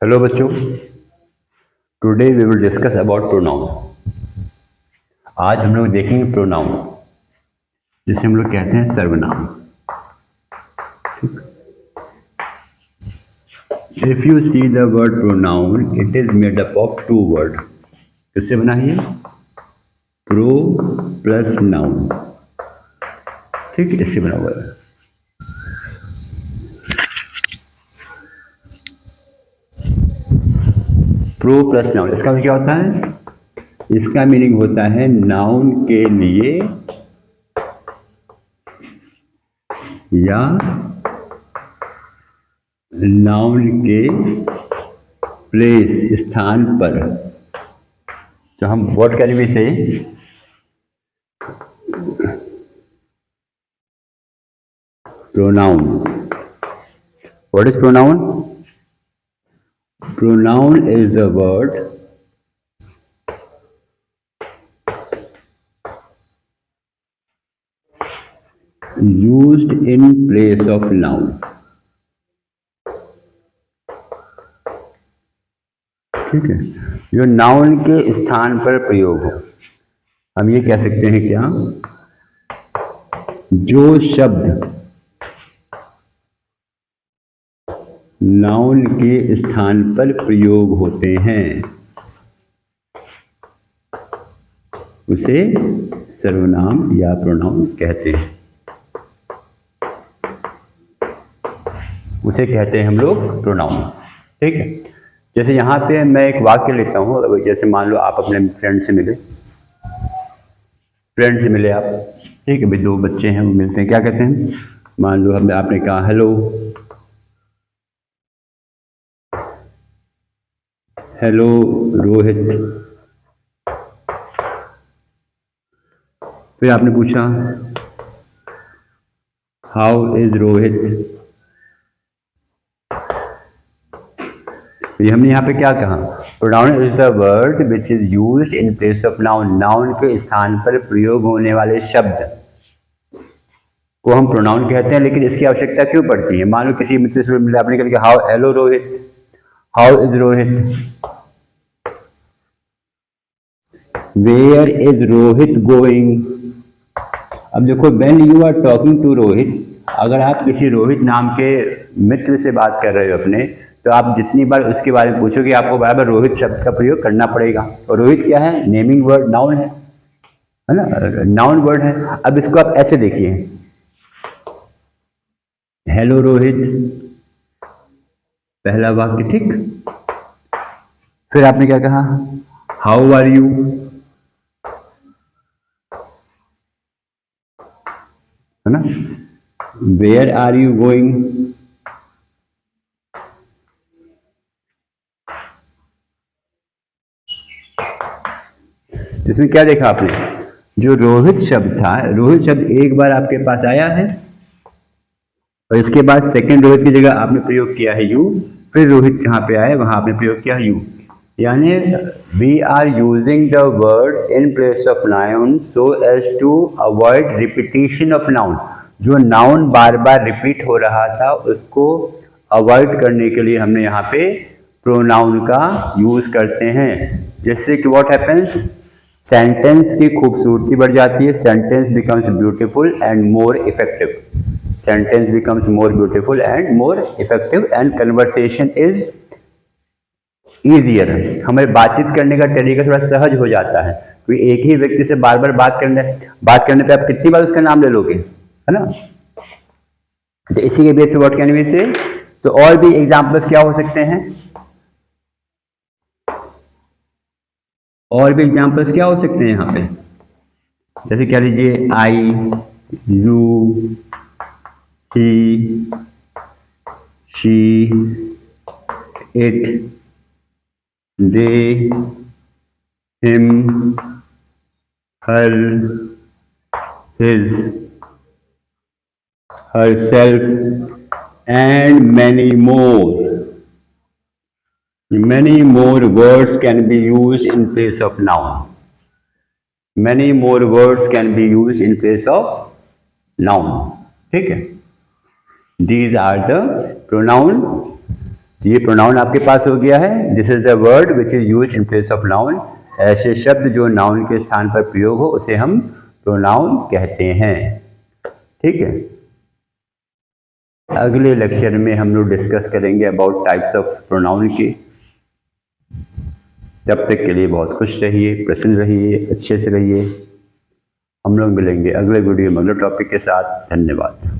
Hello बच्चों, today we will discuss about pronoun. आज हम लोग देखेंगे प्रोनाउन, जिसे हम लोग कहते हैं सर्वनाम। If you see the word pronoun, it is made up of two word. किससे बना है? Pro plus noun. ठीक है, इससे बना हुआ है। प्रो प्लस नाउन, इसका क्या होता है? इसका मीनिंग होता है नाउन के लिए या नाउन के प्लेस, स्थान पर। तो हम व्हाट कैन वी से? Pronoun. What is pronoun? Pronoun is the word used in place of noun। ठीक है, जो नाउन के स्थान पर प्रयोग हो। हम ये कह सकते हैं क्या? जो शब्द नाउन के स्थान पर प्रयोग होते हैं उसे सर्वनाम या प्रोनाउन कहते हैं। उसे कहते हैं हम लोग प्रोनाउन। ठीक है, जैसे यहाँ पे मैं एक वाक्य लेता हूँ। जैसे मान लो आप अपने फ्रेंड से मिले आप। ठीक है भाई, दो बच्चे हैं, वो मिलते हैं, क्या कहते हैं? मान लो आपने कहा हेलो, हेलो रोहित। फिर आपने पूछा हाउ इज रोहित। ये हमने यहाँ पे क्या कहा? Pronoun is the word which is used in place of noun. Noun के स्थान पर प्रयोग होने वाले शब्द को हम प्रोनाउन कहते हैं। लेकिन इसकी आवश्यकता क्यों पड़ती है? मान लो किसी मित्र से मिले, आपने कहा how, hello Rohit, how is Rohit. Where is Rohit going. अब देखो, when you are talking to Rohit, अगर आप किसी रोहित नाम के मित्र से बात कर रहे हो अपने, तो आप जितनी बार उसके बारे में पूछोगे आपको बराबर रोहित शब्द का प्रयोग करना पड़ेगा। और रोहित क्या है? नेमिंग वर्ड, नाउन है ना, नाउन वर्ड है। अब इसको आप ऐसे देखिए, हेलो रोहित, पहला वाक्य, ठीक। फिर आपने क्या कहा? How are you. है ना? Where are you going. इसमें क्या देखा आपने? जो रोहित शब्द था, रोहित शब्द एक बार आपके पास आया है और इसके बाद सेकंड रोहित की जगह आपने प्रयोग किया है यू। फिर रोहित जहां पे आए वहां आपने प्रयोग किया है यू। यानी we are using the word in place of noun so as to avoid repetition of noun. जो नाउन बार बार रिपीट हो रहा था उसको अवॉइड करने के लिए हमने यहाँ पे प्रोनाउन का यूज करते हैं। जैसे कि व्हाट हैपेंस, सेंटेंस की खूबसूरती बढ़ जाती है। Sentence becomes beautiful and more effective. Sentence becomes more beautiful and more effective and conversation is easier. हमें बातचीत करने का तरीका थोड़ा सहज हो जाता है। क्योंकि एक ही व्यक्ति से बार बार बात करने पे आप कितनी बार उसका नाम ले लोगे, है ना? तो इसी के बेस पे व्हाट कैन वी से? तो और भी एग्जांपल्स क्या हो सकते हैं? और भी एग्जांपल्स क्या हो सकते हैं यहाँ पे? जैसे कह लीजिए I, you, he, she, it, they, him, her, his, herself, and many more. Many more words can be used in place of noun. Many more words can be used in place of noun. ठीक है? These are the pronoun ये pronoun आपके पास हो गया है। This is the word which is use in place of noun. ऐसे शब्द जो नाउन के स्थान पर प्रयोग हो उसे हम प्रोनाउन कहते हैं। ठीक है, अगले लेक्चर में हम लोग डिस्कस करेंगे अबाउट टाइप्स ऑफ प्रोनाउन के। तब तक के लिए बहुत खुश रहिए, प्रसन्न रहिए, अच्छे से रहिए। हम लोग मिलेंगे अगले वीडियो में अगले टॉपिक के साथ। धन्यवाद।